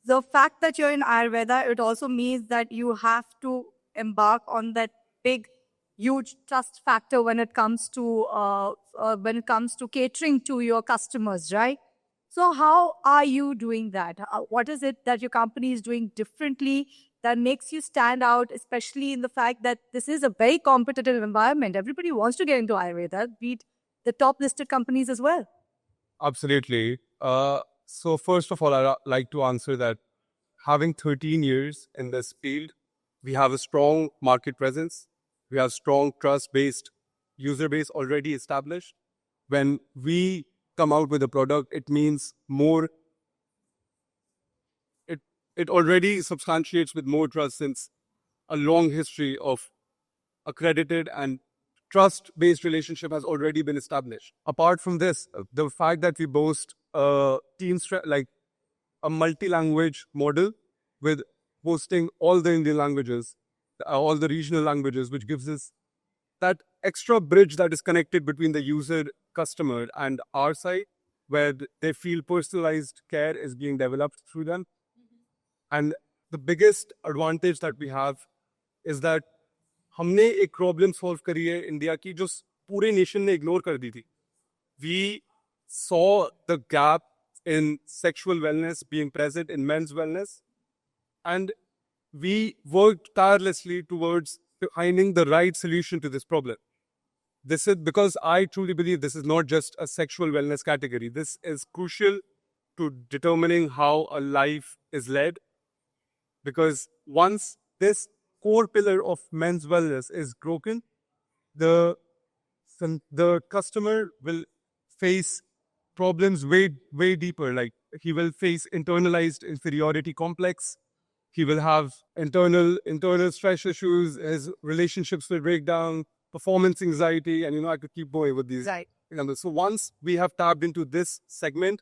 the fact that you're in Ayurveda, it also means that you have to embark on that big, huge trust factor when it comes to catering to your customers, right? So how are you doing that? What is it that your company is doing differently that makes you stand out, especially in the fact that this is a very competitive environment? Everybody wants to get into Ayurveda, be it the top listed companies as well. Absolutely. So first of all, I'd like to answer that having 13 years in this field, we have a strong market presence. We have strong trust-based user base already established. When we come out with a product, it means more. It already substantiates with more trust since a long history of accredited and trust-based relationship has already been established. Apart from this, the fact that we boast like a multi-language model with hosting all the Indian languages, all the regional languages, which gives us that extra bridge that is connected between the user, customer, and our side, where they feel personalized care is being developed through them. And the biggest advantage that we have is that हमने एक problem solve करी है India की जो पूरे nation ने ignore कर दी थी. We saw the gap in sexual wellness being present in men's wellness, and we worked tirelessly towards finding the right solution to this problem. This is because I truly believe this is not just a sexual wellness category. This is crucial to determining how a life is led, because once this core pillar of men's wellness is broken, the customer will face problems way deeper. Like he will face internalized inferiority complex. He will have internal stress issues. His relationships will break down, performance anxiety, and I could keep going with these. Right. So once we have tapped into this segment,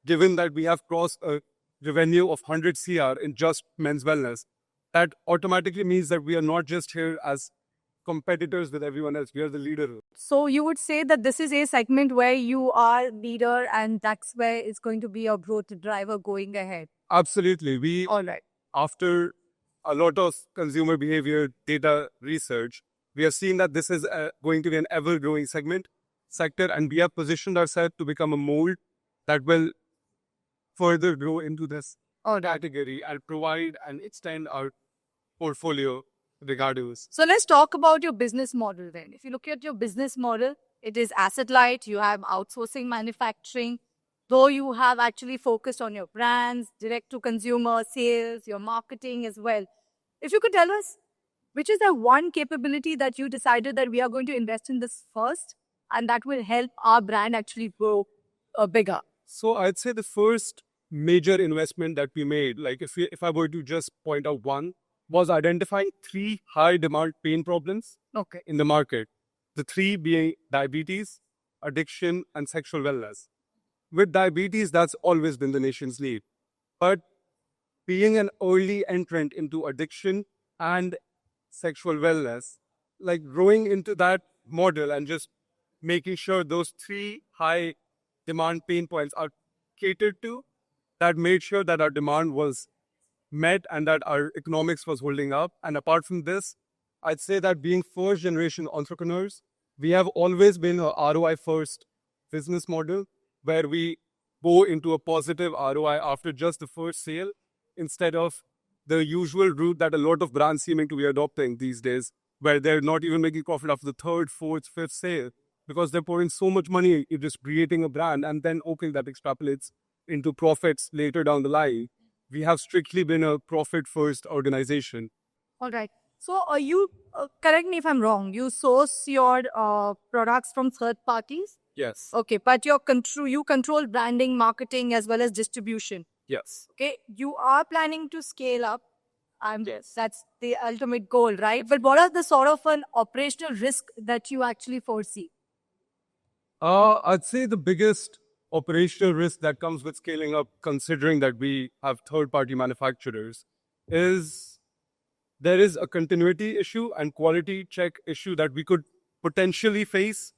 given that we have crossed a revenue of 100 CR in just men's wellness, that automatically means that we are not just here as competitors with everyone else. We are the leader. So you would say that this is a segment where you are leader and that's where it's going to be your growth driver going ahead. Absolutely. All right. After a lot of consumer behavior data research, we have seen that this is going to be an ever-growing sector, and we have positioned ourselves to become a mold that will further grow into this category and provide and extend our portfolio regardless. So let's talk about your business model then. If you look at your business model, it is asset light, you have outsourcing manufacturing, though you have actually focused on your brands, direct to consumer sales, your marketing as well. If you could tell us, which is the one capability that you decided that we are going to invest in this first, and that will help our brand actually grow bigger? So I'd say the first major investment that we made, like if I were to just point out one, was identifying 3 high demand pain problems in the market. The 3 being diabetes, addiction, and sexual wellness. With diabetes, that's always been the nation's need. But being an early entrant into addiction and sexual wellness, like growing into that model and just making sure those 3 high demand pain points are catered to, that made sure that our demand was met and that our economics was holding up. And apart from this, I'd say that being first generation entrepreneurs, we have always been a ROI first business model where we go into a positive ROI after just the first sale, instead of the usual route that a lot of brands seeming to be adopting these days, where they're not even making profit after the 3rd, 4th, 5th sale, because they're pouring so much money in just creating a brand and then hoping that extrapolates into profits later down the line. We have strictly been a profit-first organization. All right. So you, correct me if I'm wrong, you source your products from third parties? Yes. Okay, but you control branding, marketing, as well as distribution. Yes. Okay, you are planning to scale up. Yes. That's the ultimate goal, right? But what are the sort of an operational risk that you actually foresee? I'd say the biggest operational risk that comes with scaling up, considering that we have third-party manufacturers, is there is a continuity issue and quality check issue that we could potentially face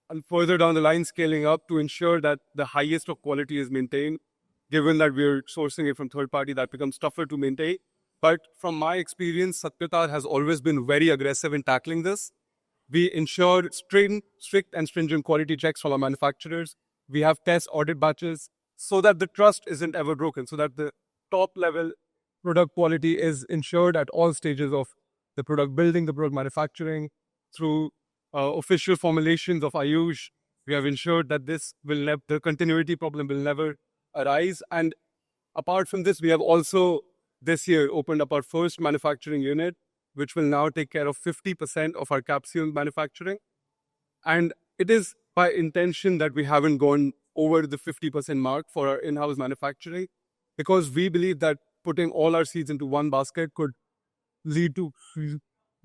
and further down the line scaling up to ensure that the highest of quality is maintained. given that we're sourcing it from third party, that becomes tougher to maintain. But from my experience, Satyatar has always been very aggressive in tackling this. We ensure strict and stringent quality checks from our manufacturers. We have test audit batches so that the trust isn't ever broken, so that the top level product quality is ensured at all stages of the product building, the product manufacturing, through official formulations of Ayush. We have ensured that the continuity problem will never arise. And apart from this, we have also this year opened up our first manufacturing unit, which will now take care of 50% of our capsule manufacturing. And it is by intention that we haven't gone over the 50% mark for our in-house manufacturing, because we believe that putting all our seeds into one basket could lead to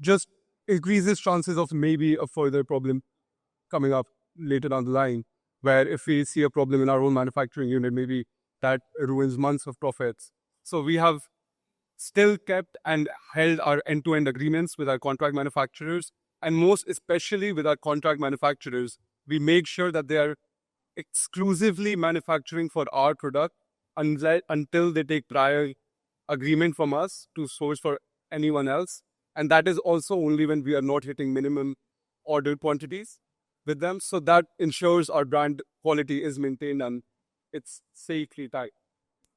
just increases chances of maybe a further problem coming up later down the line, where if we see a problem in our own manufacturing unit, maybe that ruins months of profits. So we have still kept and held our end-to-end agreements with our contract manufacturers, and most especially with our contract manufacturers, we make sure that they are exclusively manufacturing for our product until they take prior agreement from us to source for anyone else. And that is also only when we are not hitting minimum order quantities with them. So that ensures our brand quality is maintained and it's safely tied.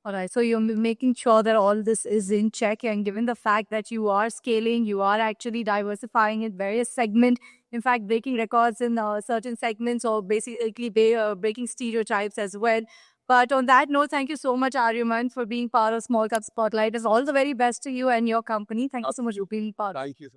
All right. So you're making sure that all this is in check. And given the fact that you are scaling, you are actually diversifying in various segments, in fact, breaking records in certain segments, or basically breaking stereotypes as well. But on that note, thank you so much, Aryaman, for being part of Small Cup Spotlight. It's all the very best to you and your company. Thank you so much for being part. Thank you.